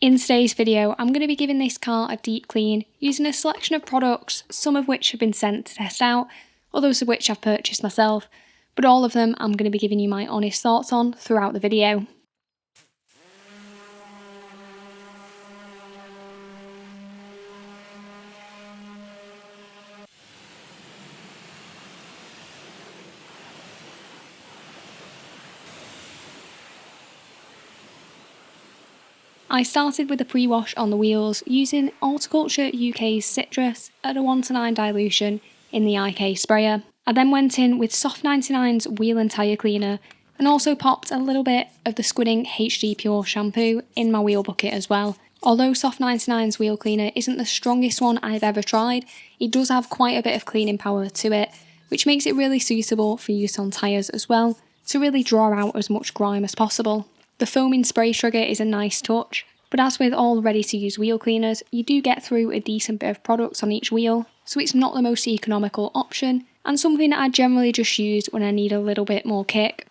In today's video, I'm going to be giving this car a deep clean using a selection of products, some of which have been sent to test out, others of which I've purchased myself, but all of them I'm going to be giving you my honest thoughts on throughout the video. I started with a pre-wash on the wheels using Horticulture UK's Citrus at a 1:9 dilution in the IK sprayer. I then went in with Soft 99's wheel and tyre cleaner and also popped a little bit of the Squidding HD Pure shampoo in my wheel bucket as well. Although Soft 99's wheel cleaner isn't the strongest one I've ever tried, it does have quite a bit of cleaning power to it, which makes it really suitable for use on tyres as well, to really draw out as much grime as possible. The foaming spray trigger is a nice touch, but as with all ready-to-use wheel cleaners, you do get through a decent bit of products on each wheel, so it's not the most economical option, and something I generally just use when I need a little bit more kick.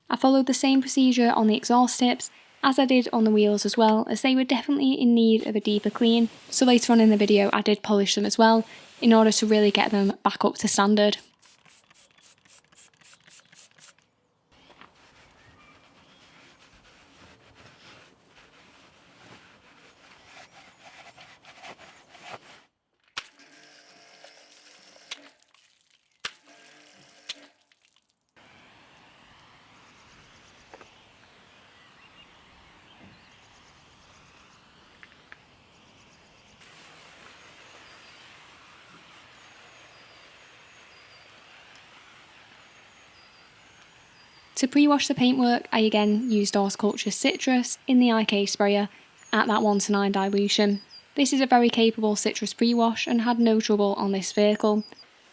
I followed the same procedure on the exhaust tips as I did on the wheels as well, as they were definitely in need of a deeper clean, so later on in the video I did polish them as well, in order to really get them back up to standard. To pre-wash the paintwork, I again used Horticulture Citrus in the IK sprayer at that 1:9 dilution. This is a very capable citrus pre-wash and had no trouble on this vehicle.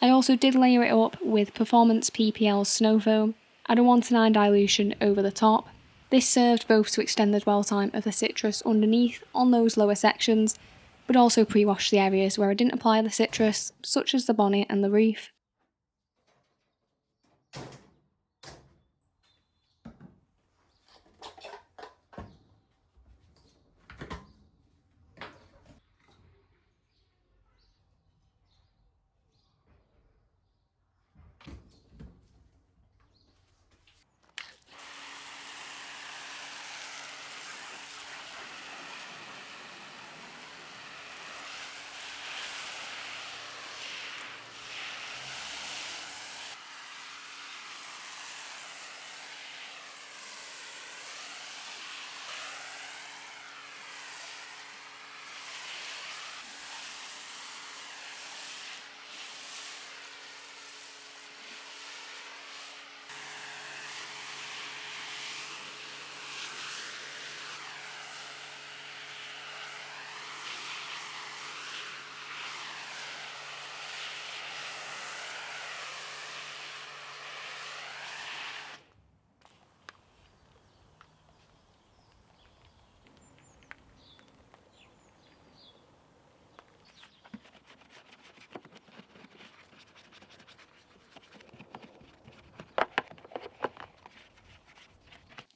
I also did layer it up with Performance PPL Snow Foam at a 1:9 dilution over the top. This served both to extend the dwell time of the citrus underneath on those lower sections, but also pre-washed the areas where I didn't apply the citrus, such as the bonnet and the roof.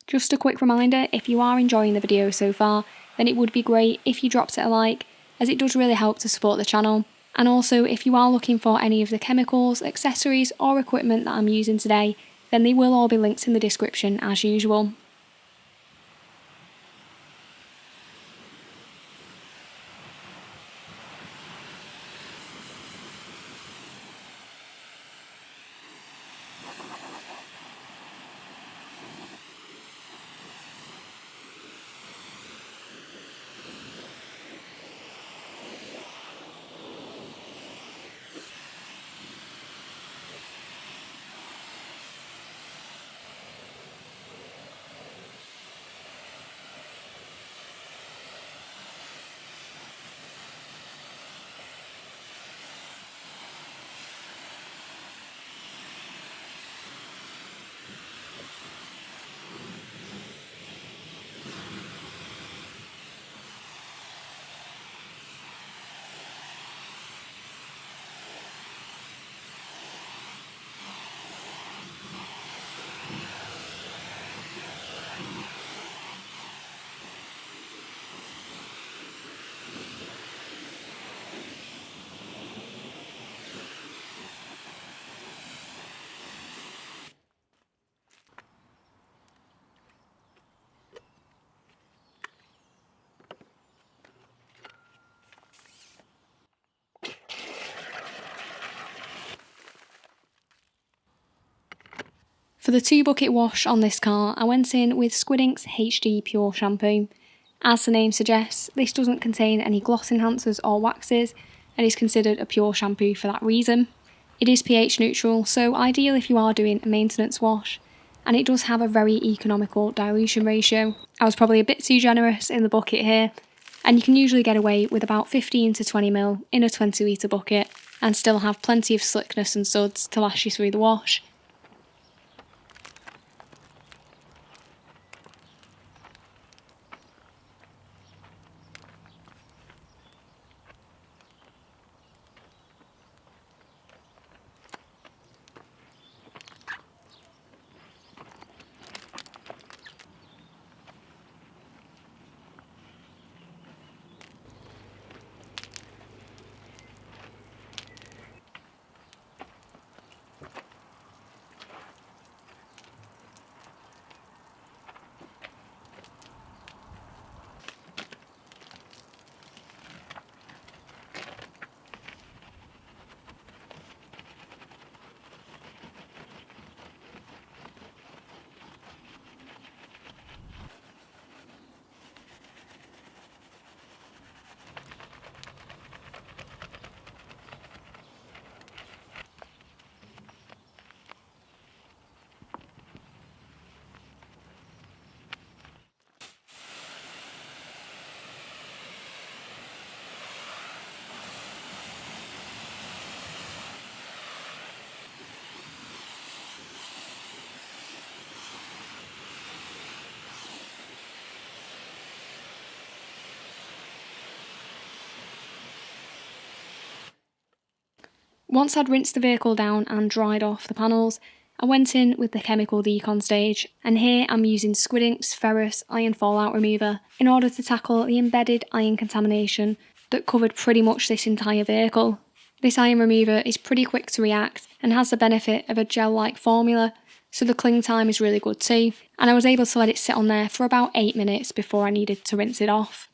Just a quick reminder, if you are enjoying the video so far, then it would be great if you dropped it a like, as it does really help to support the channel. And also, if you are looking for any of the chemicals, accessories or equipment that I'm using today, then they will all be linked in the description as usual. For the 2-bucket wash on this car, I went in with Squid Inc's HD Pure Shampoo. As the name suggests, this doesn't contain any gloss enhancers or waxes and is considered a pure shampoo for that reason. It is pH neutral, so ideal if you are doing a maintenance wash, and it does have a very economical dilution ratio. I was probably a bit too generous in the bucket here, and you can usually get away with about 15 to 20ml in a 20 litre bucket and still have plenty of slickness and suds to last you through the wash. Once I'd rinsed the vehicle down and dried off the panels, I went in with the chemical decon stage, and here I'm using Squid Inc's ferrous iron fallout remover in order to tackle the embedded iron contamination that covered pretty much this entire vehicle. This iron remover is pretty quick to react and has the benefit of a gel-like formula, so the cling time is really good too, and I was able to let it sit on there for about 8 minutes before I needed to rinse it off.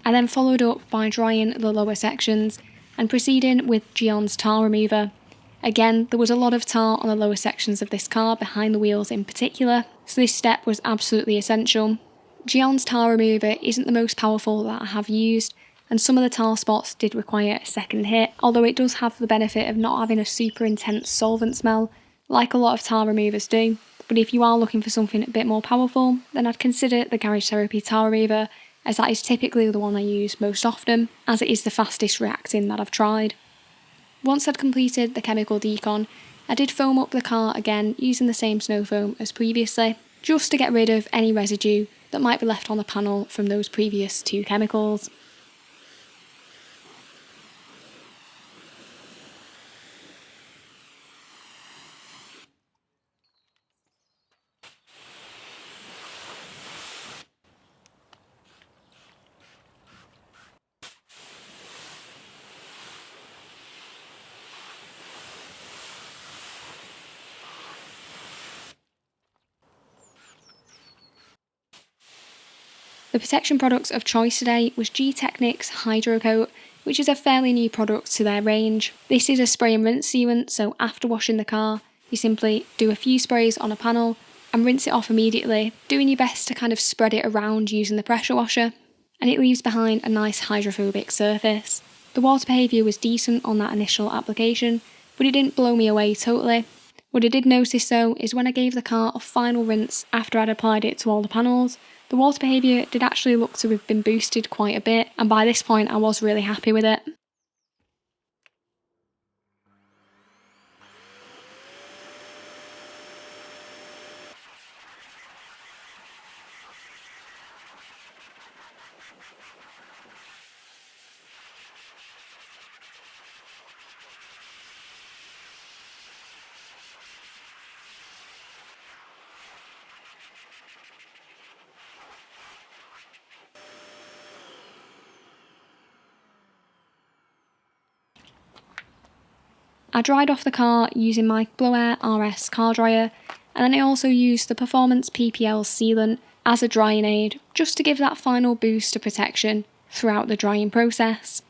I then followed up by drying the lower sections and proceeding with Decon's tar remover. Again, there was a lot of tar on the lower sections of this car, behind the wheels in particular, so this step was absolutely essential. Decon's tar remover isn't the most powerful that I have used, and some of the tar spots did require a second hit, although it does have the benefit of not having a super intense solvent smell, like a lot of tar removers do. But if you are looking for something a bit more powerful, then I'd consider the Garage Therapy tar remover, as that is typically the one I use most often, as it is the fastest reacting that I've tried. Once I'd completed the chemical decon, I did foam up the car again using the same snow foam as previously, just to get rid of any residue that might be left on the panel from those previous 2 chemicals. The protection products of choice today was G-Technic's Hydro Coat, which is a fairly new product to their range. This is a spray and rinse sealant, so after washing the car, you simply do a few sprays on a panel and rinse it off immediately, doing your best to kind of spread it around using the pressure washer, and it leaves behind a nice hydrophobic surface. The water behaviour was decent on that initial application, but it didn't blow me away totally. What I did notice though is when I gave the car a final rinse after I'd applied it to all the panels, the water behaviour did actually look to have been boosted quite a bit, and by this point I was really happy with it. I dried off the car using my Blowair RS car dryer, and then I also used the Performance PPL sealant as a drying aid, just to give that final boost of protection throughout the drying process.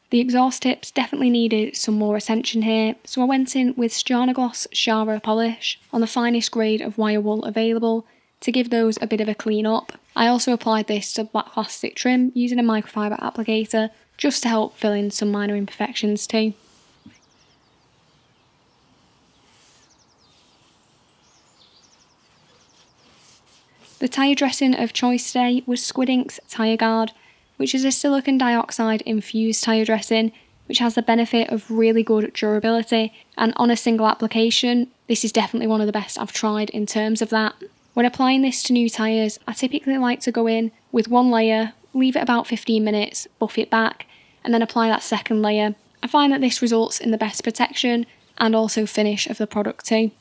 The exhaust tips definitely needed some more attention here, so I went in with Gloss Shara polish on the finest grade of wire wool available to give those a bit of a clean up. I also applied this to black plastic trim using a microfiber applicator just to help fill in some minor imperfections too. The tyre dressing of choice today was Squid Ink's Tyre Guard, which is a silicon dioxide infused tyre dressing which has the benefit of really good durability, and on a single application this is definitely one of the best I've tried in terms of that. When applying this to new tyres, I typically like to go in with one layer, leave it about 15 minutes, buff it back, and then apply that second layer. I find that this results in the best protection and also finish of the product too.